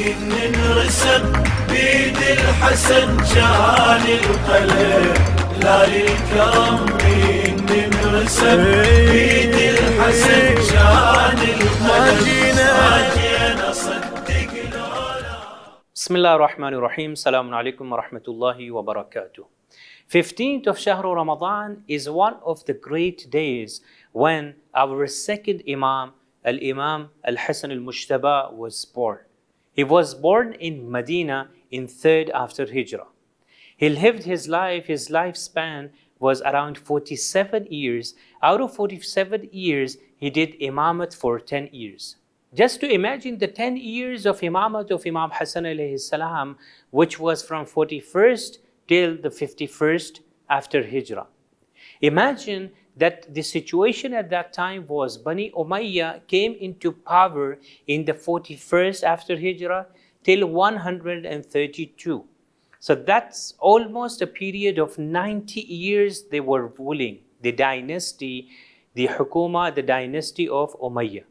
انرسم بيد الحسن كان القلب لا للكرم انرسم بيد الحسن كان القلب ما جينا صدق لولا. بسم الله الرحمن الرحيم. السلام عليكم ورحمة الله وبركاته. 15th of Shahr Ramadan is one of the great days when our second Imam, Imam Al Hassan al was born. He was born in Medina in 3rd after Hijrah. He lived his lifespan was around 47 years. Out of 47 years, he did Imamat for 10 years. Just to imagine the 10 years of Imamat of Imam Hassan alayhi salam, which was from 41st till the 51st after Hijrah. Imagine that the situation at that time was Bani Umayyah came into power in the 41st after Hijrah till 132. So that's almost a period of 90 years they were ruling the dynasty, the Hukuma, the dynasty of Umayyah.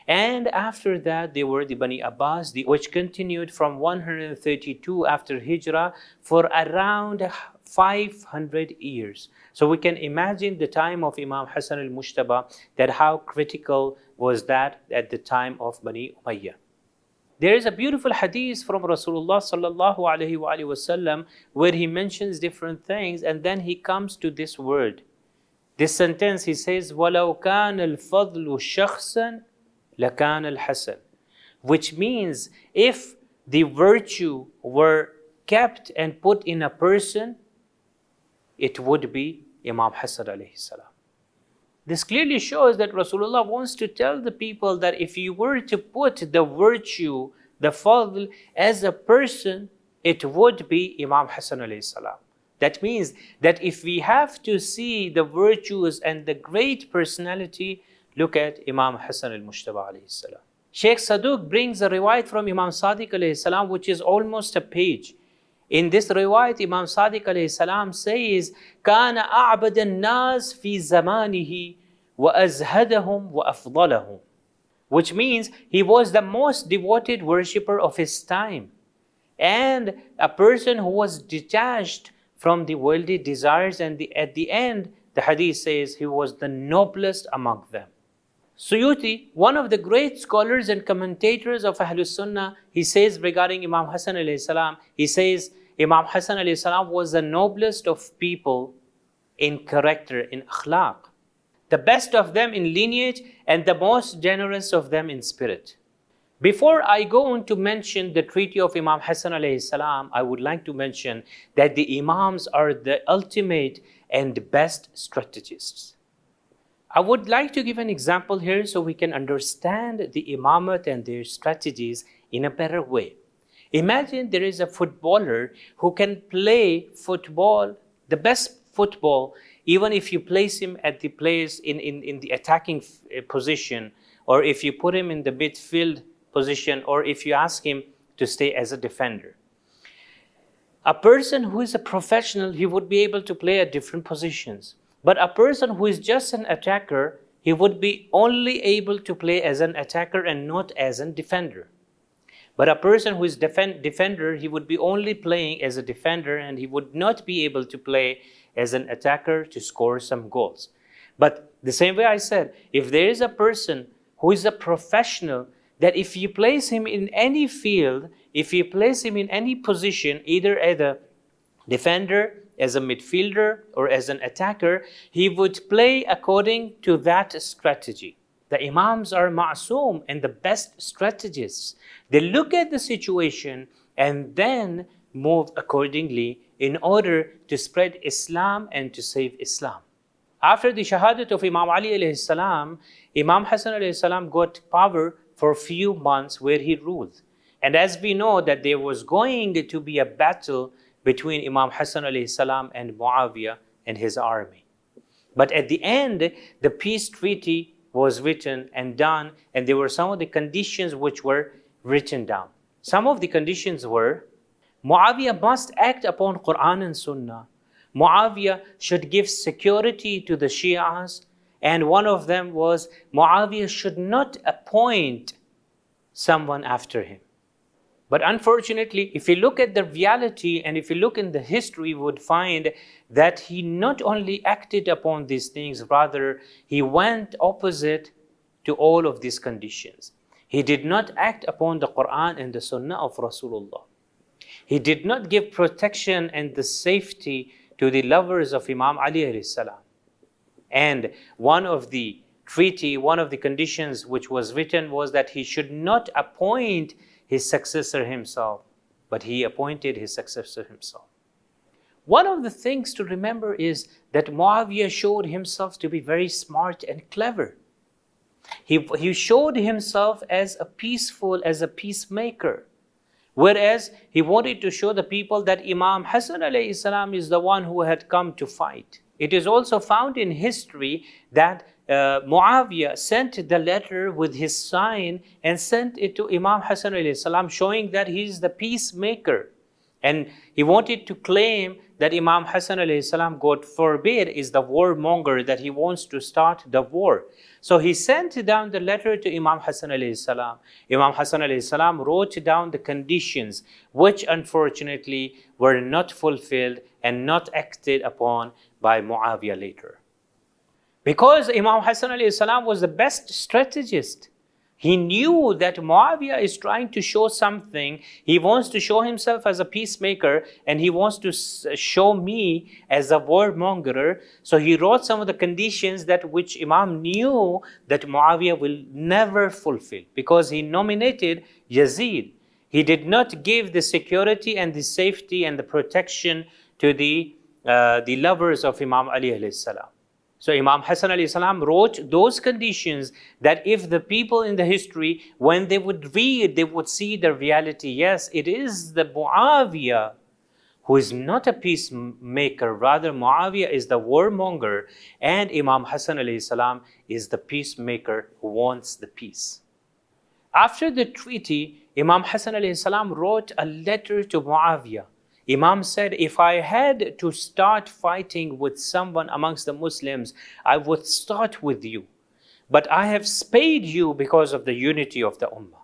And after that, they were the Bani Abbas, which continued from 132 after Hijrah for around 500 years. So we can imagine the time of Imam Hassan al-Mujtaba, that how critical was that at the time of Bani Umayyah. There is a beautiful hadith from Rasulullah sallallahu alaihi wasallam where he mentions different things, and then he comes to this word. This sentence, he says, وَلَوْ كَانَ الْفَضْلُ شَخْصًا لَكَانَ الْحَسَنُ, which means if the virtue were kept and put in a person, it would be Imam Hassan alayhi salam. This clearly shows that Rasulullah wants to tell the people that if you were to put the virtue, the fadl, as a person, it would be Imam Hassan alayhi salam. That means that if we have to see the virtues and the great personality, look at Imam Hassan al-Mujtaba alayhi salam. Sheikh Saduq brings a riwayat from Imam Sadiq alayhi salam, which is almost a page. In this riwayat, Imam Sadiq alayhi salam says, كَانَ أَعْبَدَ النَّاسِ فِي زَمَانِهِ وَأَزْهَدَهُمْ وَأَفْضَلَهُمْ, which means he was the most devoted worshipper of his time and a person who was detached from the worldly desires, and at the end, the hadith says he was the noblest among them. Suyuti, one of the great scholars and commentators of Ahlus Sunnah, he says regarding Imam Hassan alayhi salam, he says Imam Hassan alayhi salam was the noblest of people in character, in akhlaq, the best of them in lineage, and the most generous of them in spirit. Before I go on to mention the treaty of Imam Hassan alayhi salam, I would like to mention that the Imams are the ultimate and best strategists. I would like to give an example here so we can understand the Imamat and their strategies in a better way. Imagine there is a footballer who can play football, the best football, even if you place him at the place in the attacking position, or if you put him in the midfield position, or if you ask him to stay as a defender. A person who is a professional, he would be able to play at different positions. But a person who is just an attacker, he would be only able to play as an attacker and not as a defender. But a person who is defender, he would be only playing as a defender, and he would not be able to play as an attacker to score some goals. But the same way I said, if there is a person who is a professional, that if you place him in any field, if you place him in any position, either as a defender, as a midfielder, or as an attacker, he would play according to that strategy. The Imams are ma'soom and the best strategists. They look at the situation and then move accordingly in order to spread Islam and to save Islam. After the shahadat of Imam Ali alayhi salam, Imam Hassan alayhi salam got power for a few months where he ruled. And as we know that there was going to be a battle between Imam Hassan alayhi salam and Muawiyah and his army. But at the end, the peace treaty was written and done, and there were some of the conditions which were written down. Some of the conditions were, Muawiyah must act upon Quran and Sunnah. Muawiyah should give security to the Shias, and one of them was Muawiyah should not appoint someone after him. But unfortunately, if you look at the reality and if you look in the history, we would find that he not only acted upon these things, rather he went opposite to all of these conditions. He did not act upon the Quran and the Sunnah of Rasulullah. He did not give protection and the safety to the lovers of Imam Ali alayhi salam. And one of the conditions which was written was that he should not appoint his successor himself, but he appointed his successor himself. One of the things to remember is that Muawiyah showed himself to be very smart and clever. He showed himself as a peacemaker. Whereas he wanted to show the people that Imam Hassan alayhi salam is the one who had come to fight. It is also found in history that Muawiyah sent the letter with his sign and sent it to Imam Hassan alayhi salam, showing that he is the peacemaker. And he wanted to claim that Imam Hassan alayhi salam, God forbid, is the warmonger, that he wants to start the war. So he sent down the letter to Imam Hassan alayhi salam. Imam Hassan alayhi salam wrote down the conditions which unfortunately were not fulfilled and not acted upon by Muawiyah later. Because Imam Hassan alayhi salam was the best strategist. He knew that Muawiyah is trying to show something. He wants to show himself as a peacemaker and he wants to show me as a warmonger. So he wrote some of the conditions that which Imam knew that Muawiyah will never fulfill, because he nominated Yazid. He did not give the security and the safety and the protection to the lovers of Imam Ali alayhi salam. So Imam Hassan alayhi salam wrote those conditions that if the people in the history, when they would read, they would see the reality. Yes, it is the Muawiyah who is not a peacemaker. Rather, Muawiyah is the warmonger, and Imam Hassan alayhi salam is the peacemaker who wants the peace. After the treaty, Imam Hassan alayhi salam wrote a letter to Muawiyah. Imam said, if I had to start fighting with someone amongst the Muslims, I would start with you. But I have spared you because of the unity of the Ummah.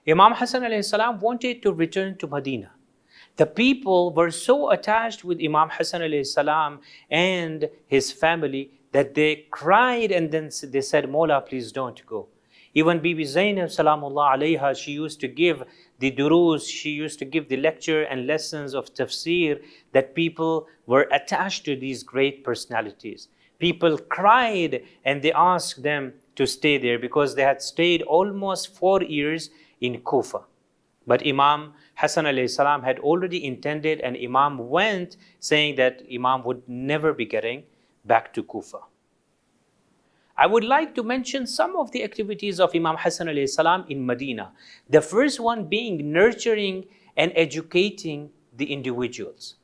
Imam Hassan alayhi salam wanted to return to Medina. The people were so attached with Imam Hassan alayhi salam and his family that they cried, and then they said, Mawla, please don't go. Even Bibi Zainab salamullah alayha, she used to give the durus, she used to give the lecture and lessons of tafsir, that people were attached to these great personalities. People cried and they asked them to stay there because they had stayed almost 4 years in Kufa. But Imam Hassan alayhi salam had already intended, and Imam went saying that Imam would never be getting back to Kufa. I would like to mention some of the activities of Imam Hassan alayhi salam in Medina. The first one being nurturing and educating the individuals.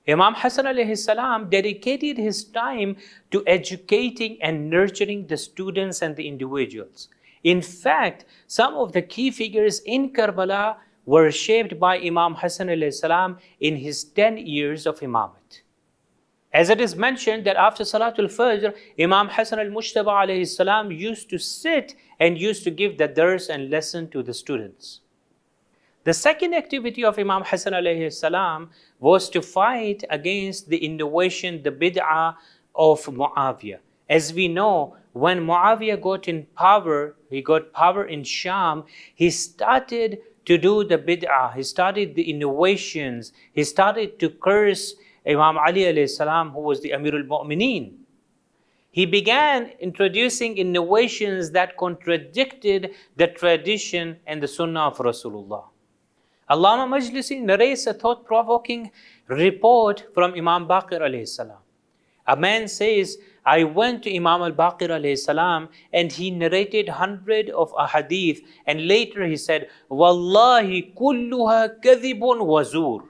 Imam Hassan alayhi salam dedicated his time to educating and nurturing the students and the individuals. In fact, some of the key figures in Karbala were shaped by Imam Hassan alayhi salam in his 10 years of imamate. As it is mentioned that after Salatul Fajr, Imam Hassan al-Mujtaba alayhi salam used to sit and used to give the dars and lesson to the students. The second activity of Imam Hassan alayhi salam was to fight against the innovation, the bid'ah of Muawiyah. As we know, when Muawiyah got in power, he got power in Sham, he started to do the bid'ah, he started the innovations, he started to curse Imam Ali alayhi salam, who was the Amir al-Mu'mineen. He began introducing innovations that contradicted the tradition and the Sunnah of Rasulullah. Allama Majlisi narrates a thought-provoking report from Imam Baqir alayhi salam. A man says, I went to Imam al-Baqir alayhi salam and he narrated 100 of ahadith, and later he said, Wallahi kulluha kadhibun wazur.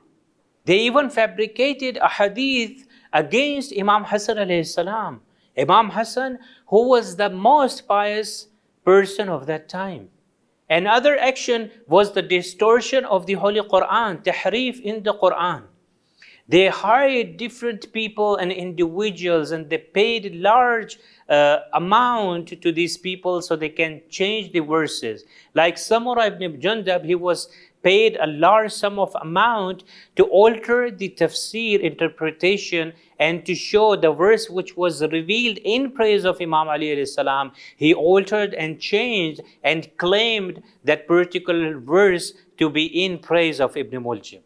They even fabricated a hadith against Imam Hassan alayhi salam. Imam Hassan, who was the most pious person of that time. Another action was the distortion of the Holy Quran, tahrif in the Quran. They hired different people and individuals, and they paid large amount to these people so they can change the verses. Like Samura ibn Jundab, he was paid a large sum of amount to alter the tafsir interpretation and to show the verse which was revealed in praise of Imam Ali alayhi salam. He altered and changed and claimed that particular verse to be in praise of Ibn Muljim.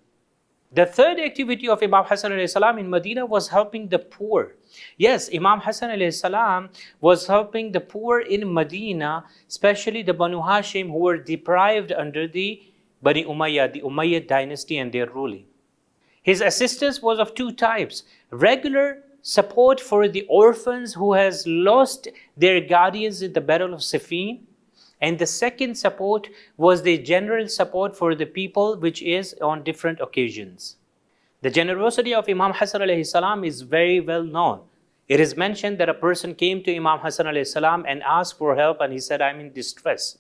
The third activity of Imam Hassan alayhi salam in Medina was helping the poor. Yes, Imam Hassan alayhi salam was helping the poor in Medina, especially the Banu Hashim who were deprived under the Bani Umayyad, the Umayyad dynasty and their ruling. His assistance was of two types: regular support for the orphans who has lost their guardians in the Battle of Siffin, and the second support was the general support for the people, which is on different occasions. The generosity of Imam Hassan alayhi salam is very well known. It is mentioned that a person came to Imam Hassan alayhi salam and asked for help, and he said, "I'm in distress."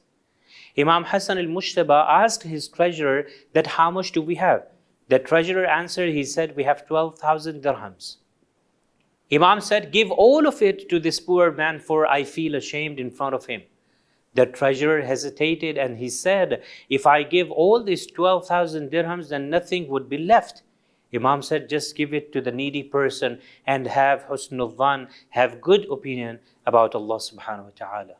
Imam Hassan al-Mushtaba asked his treasurer that how much do we have? The treasurer answered, he said, "We have 12,000 dirhams." Imam said, "Give all of it to this poor man, for I feel ashamed in front of him." The treasurer hesitated and he said, "If I give all these 12,000 dirhams, then nothing would be left." Imam said, "Just give it to the needy person and have husnul dhan, have good opinion about Allah subhanahu wa ta'ala."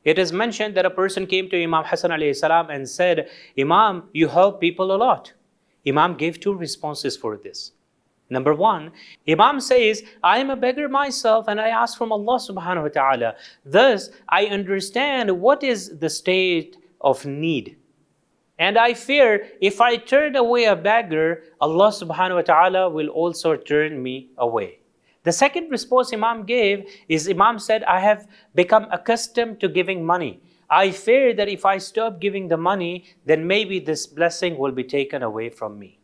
It is mentioned that a person came to Imam Hassan alayhi salam and said, "Imam, you help people a lot." Imam gave two responses for this. Number one, Imam says, "I am a beggar myself and I ask from Allah subhanahu wa ta'ala. Thus, I understand what is the state of need. And I fear if I turn away a beggar, Allah subhanahu wa ta'ala will also turn me away." The second response Imam gave is, Imam said, "I have become accustomed to giving money. I fear that if I stop giving the money, then maybe this blessing will be taken away from me."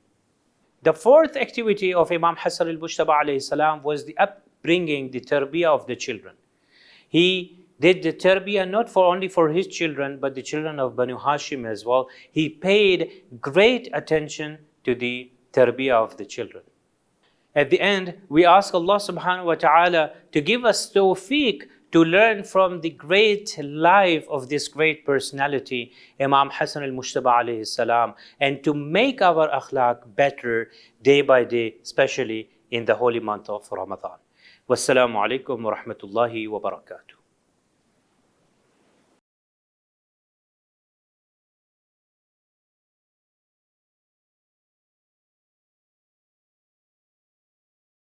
The fourth activity of Imam Hassan al-Mushtaba alayhi salam was the upbringing, the tarbiyah of the children. He did the tarbiyah not only for his children, but the children of Banu Hashim as well. He paid great attention to the tarbiyah of the children. At the end, we ask Allah subhanahu wa ta'ala to give us tawfiq to learn from the great life of this great personality, Imam Hassan al-Mushtaba alayhi salam, and to make our akhlaq better day by day, especially in the holy month of Ramadan. Wassalamu alaikum wa rahmatullahi wa barakatuh.